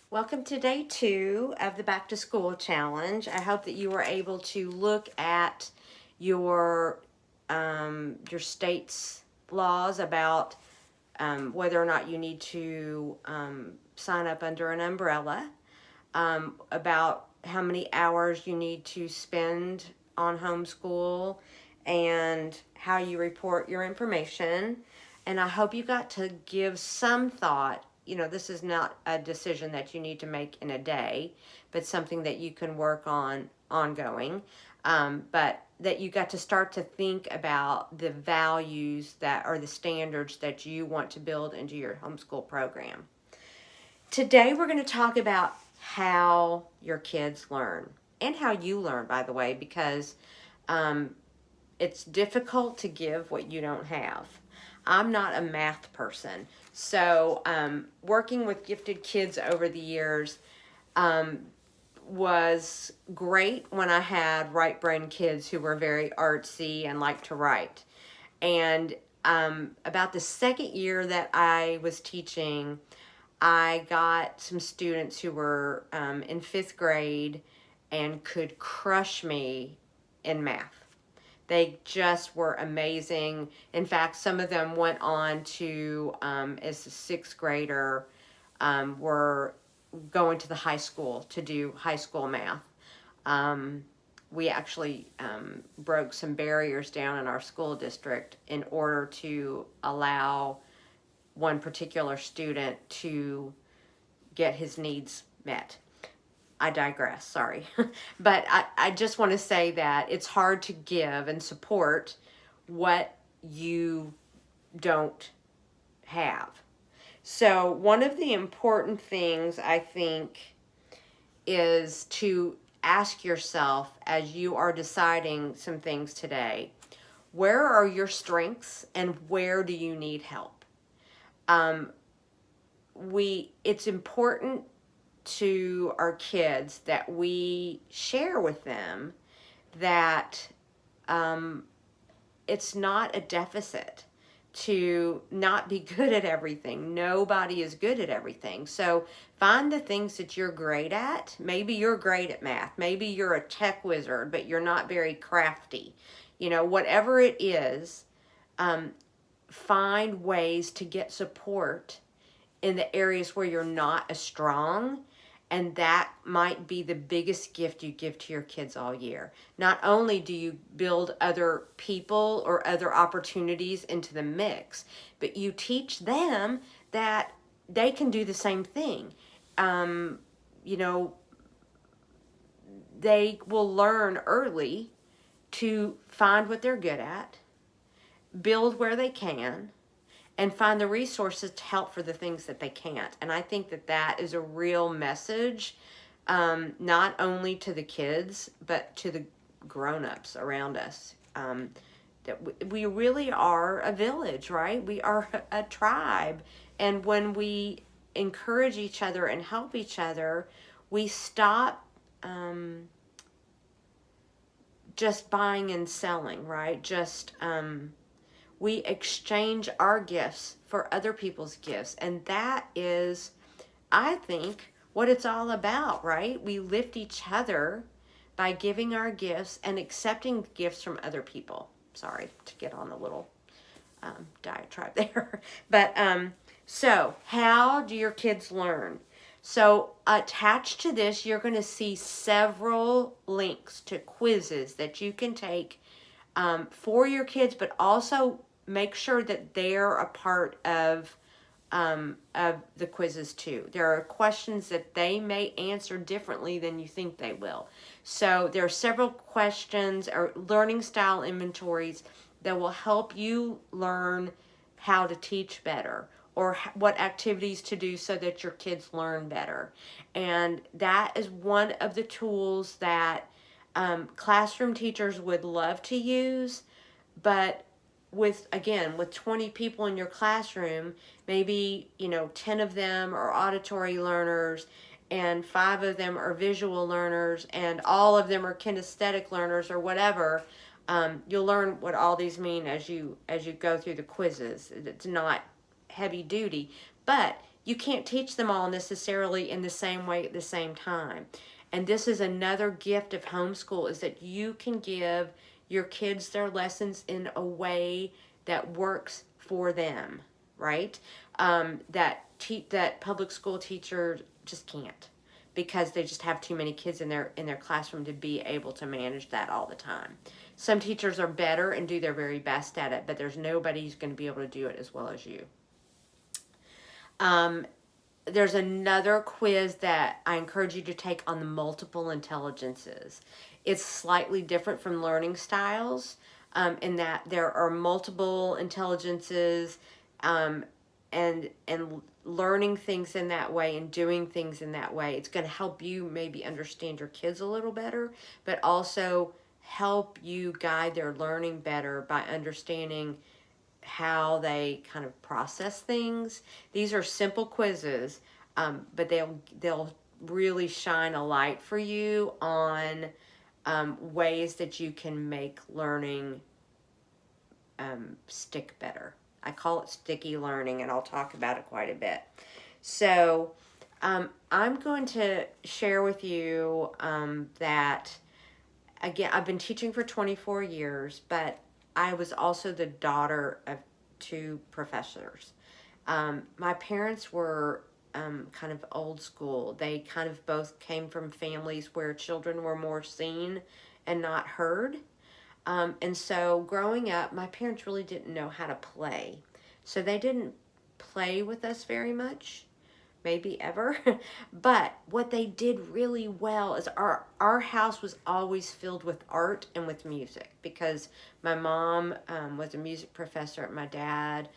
Welcome to day 2 of the Back to School Challenge. I hope that you were able to look at your state's laws about whether or not you need to sign up under an umbrella, about how many hours you need to spend on homeschool, and how you report your information. And I hope you got to give some thought. This is not a decision that you need to make in a day, but something that you can work on ongoing. But that you got to start to think about the values that are the standards that you want to build into your homeschool program. Today, we're going to talk about how your kids learn and how you learn, by the way, because um, it's difficult to give what you don't have. I'm not a math person, so working with gifted kids over the years was great when I had right brain kids who were very artsy and liked to write. And about the second year that I was teaching, I got some students who were in 5th grade and could crush me in math. They just were amazing. In fact, some of them went on to, as a 6th grader, were going to the high school to do high school math. We actually broke some barriers down in our school district in order to allow one particular student to get his needs met. I digress, sorry. But I just want to say that it's hard to give and support what you don't have. So, one of the important things I think is to ask yourself as you are deciding some things today, where are your strengths and where do you need help? It's important to our kids that we share with them that it's not a deficit to not be good at everything. Nobody is good at everything. So find the things that you're great at. Maybe you're great at math. Maybe you're a tech wizard, but you're not very crafty. Whatever it is, find ways to get support in the areas where you're not as strong, and that might be the biggest gift you give to your kids all year. Not only do you build other people or other opportunities into the mix, but you teach them that they can do the same thing. You know, they will learn early to find what they're good at, build where they can, and find the resources to help for the things that they can't. And I think that that is a real message, not only to the kids, but to the grown-ups around us. That we really are a village, right? We are a tribe. And when we encourage each other and help each other, we stop just buying and selling, right? We exchange our gifts for other people's gifts. And that is, I think, what it's all about, right? We lift each other by giving our gifts and accepting gifts from other people. Sorry to get on a little diatribe there. But so, how do your kids learn? So, attached to this, you're going to see several links to quizzes that you can take for your kids, but also make sure that they're a part of the quizzes too. There are questions that they may answer differently than you think they will. So there are several questions or learning style inventories that will help you learn how to teach better or what activities to do so that your kids learn better. And that is one of the tools that classroom teachers would love to use, but with 20 people in your classroom, maybe 10 of them are auditory learners and 5 of them are visual learners and all of them are kinesthetic learners or whatever. You'll learn what all these mean as you go through the quizzes. It's not heavy duty, but you can't teach them all necessarily in the same way at the same time. And this is another gift of homeschool, is that you can give your kids their lessons in a way that works for them, right? That public school teachers just can't, because they just have too many kids in their classroom to be able to manage that all the time. Some teachers are better and do their very best at it, but there's nobody who's going to be able to do it as well as you. There's another quiz that I encourage you to take on the multiple intelligences. It's slightly different from learning styles, in that there are multiple intelligences, and learning things in that way and doing things in that way. It's going to help you maybe understand your kids a little better, but also help you guide their learning better by understanding how they kind of process things. These are simple quizzes, but they'll really shine a light for you on ways that you can make learning stick better. I call it sticky learning, and I'll talk about it quite a bit. So I'm going to share with you that, again, I've been teaching for 24 years, but I was also the daughter of 2 professors. My parents were kind of old school. They kind of both came from families where children were more seen and not heard. And so growing up, my parents really didn't know how to play. So they didn't play with us very much, maybe ever. But what they did really well is our house was always filled with art and with music, because my mom was a music professor, and my dad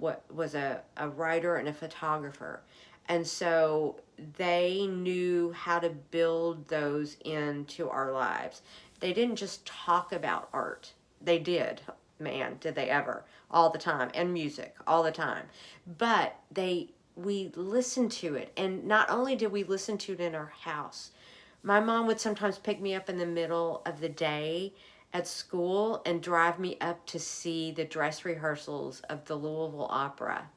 was a writer and a photographer. And so they knew how to build those into our lives. They didn't just talk about art. They did. Man, did they ever. All the time. And music. All the time. But we listened to it. And not only did we listen to it in our house, my mom would sometimes pick me up in the middle of the day at school and drive me up to see the dress rehearsals of the Louisville Opera.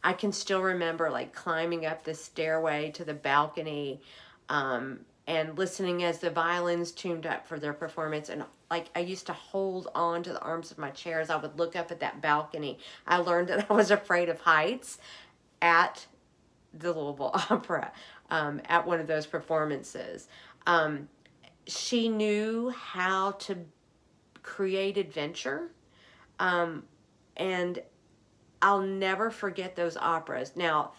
I can still remember like climbing up the stairway to the balcony, and listening as the violins tuned up for their performance. And like, I used to hold on to the arms of my chair as I would look up at that balcony. I learned that I was afraid of heights at the Louisville Opera, at one of those performances. She knew how to create adventure, and I'll never forget those operas. Now,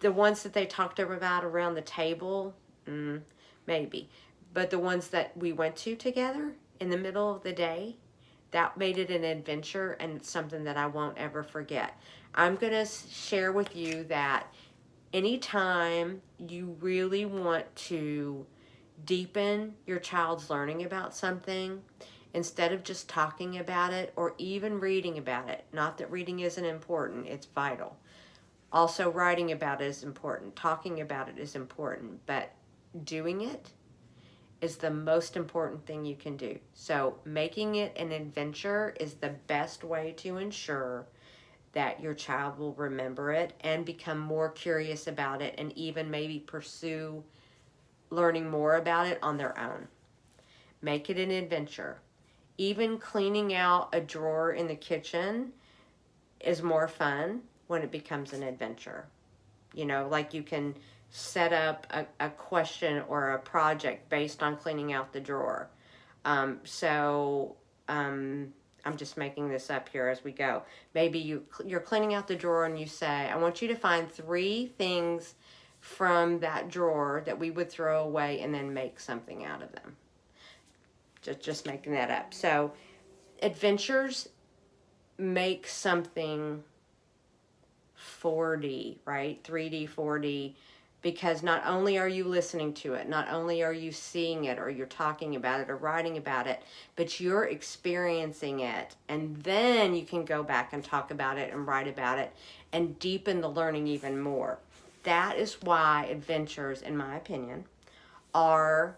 the ones that they talked about around the table, maybe. But the ones that we went to together in the middle of the day, that made it an adventure, and it's something that I won't ever forget. I'm going to share with you that anytime you really want to deepen your child's learning about something, instead of just talking about it or even reading about it, not that reading isn't important, it's vital. Also, writing about it is important. Talking about it is important. But doing it is the most important thing you can do. So making it an adventure is the best way to ensure that your child will remember it and become more curious about it, and even maybe pursue learning more about it on their own. Make it an adventure. Even cleaning out a drawer in the kitchen is more fun when it becomes an adventure. You know, like you can set up a question or a project based on cleaning out the drawer. I'm just making this up here as we go. Maybe you're cleaning out the drawer and you say, I want you to find 3 things from that drawer that we would throw away and then make something out of them. Just making that up. So adventures make something 4D, right? 3D, 4D, because not only are you listening to it, not only are you seeing it, or you're talking about it or writing about it, but you're experiencing it. And then you can go back and talk about it and write about it and deepen the learning even more. That is why adventures, in my opinion, are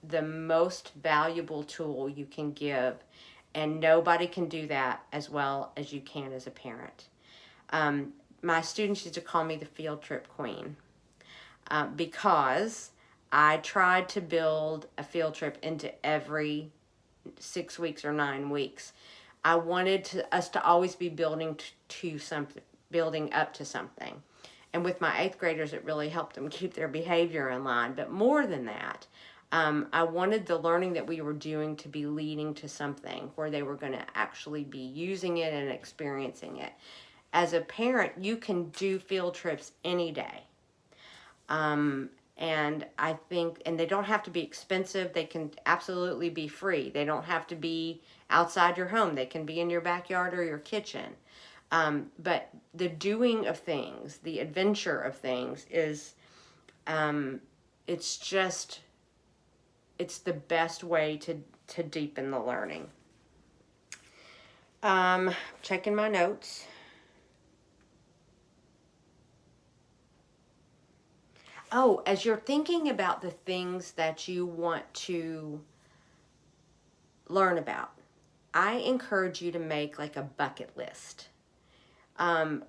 the most valuable tool you can give. And nobody can do that as well as you can as a parent. my students used to call me the field trip queen, because I tried to build a field trip into every 6 weeks or 9 weeks. I wanted us to always be building to something, building up to something. And with my 8th graders, it really helped them keep their behavior in line. But more than that, I wanted the learning that we were doing to be leading to something where they were going to actually be using it and experiencing it. As a parent, you can do field trips any day. And I think, and they don't have to be expensive. They can absolutely be free. They don't have to be outside your home. They can be in your backyard or your kitchen. But the doing of things, the adventure of things is, it's just, it's the best way to deepen the learning. Checking my notes. Oh, as you're thinking about the things that you want to learn about, I encourage you to make like a bucket list.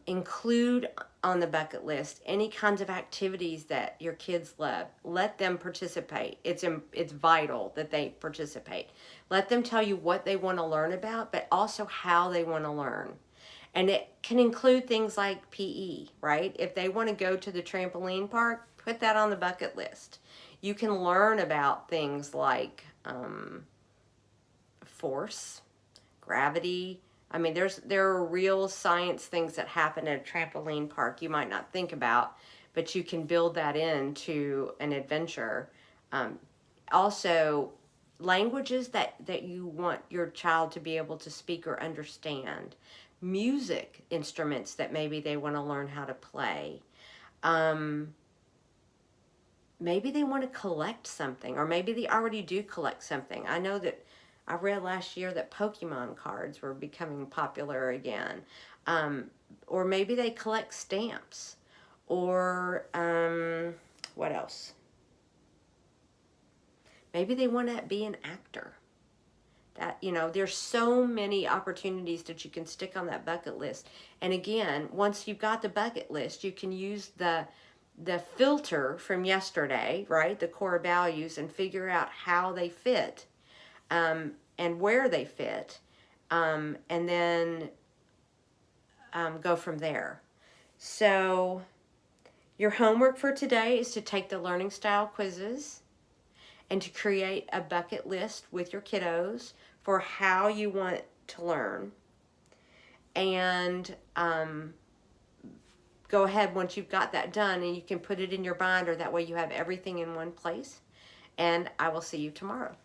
Include on the bucket list any kinds of activities that your kids love. Let them participate. It's vital that they participate. Let them tell you what they want to learn about, but also how they want to learn. And it can include things like PE, right? If they want to go to the trampoline park, put that on the bucket list. You can learn about things like force, gravity. I mean, there are real science things that happen at a trampoline park you might not think about, but you can build that into an adventure. Also, languages that you want your child to be able to speak or understand. Music instruments that maybe they want to learn how to play. Maybe they want to collect something, or maybe they already do collect something. I know that I read last year that Pokemon cards were becoming popular again. Or maybe they collect stamps. Or what else? Maybe they want to be an actor. That, there's so many opportunities that you can stick on that bucket list. And again, once you've got the bucket list, you can use the filter from yesterday, right? The core values, and figure out how they fit, and where they fit, and then go from there. So your homework for today is to take the learning style quizzes and to create a bucket list with your kiddos for how you want to learn. And go ahead once you've got that done, and you can put it in your binder. That way you have everything in one place. And I will see you tomorrow.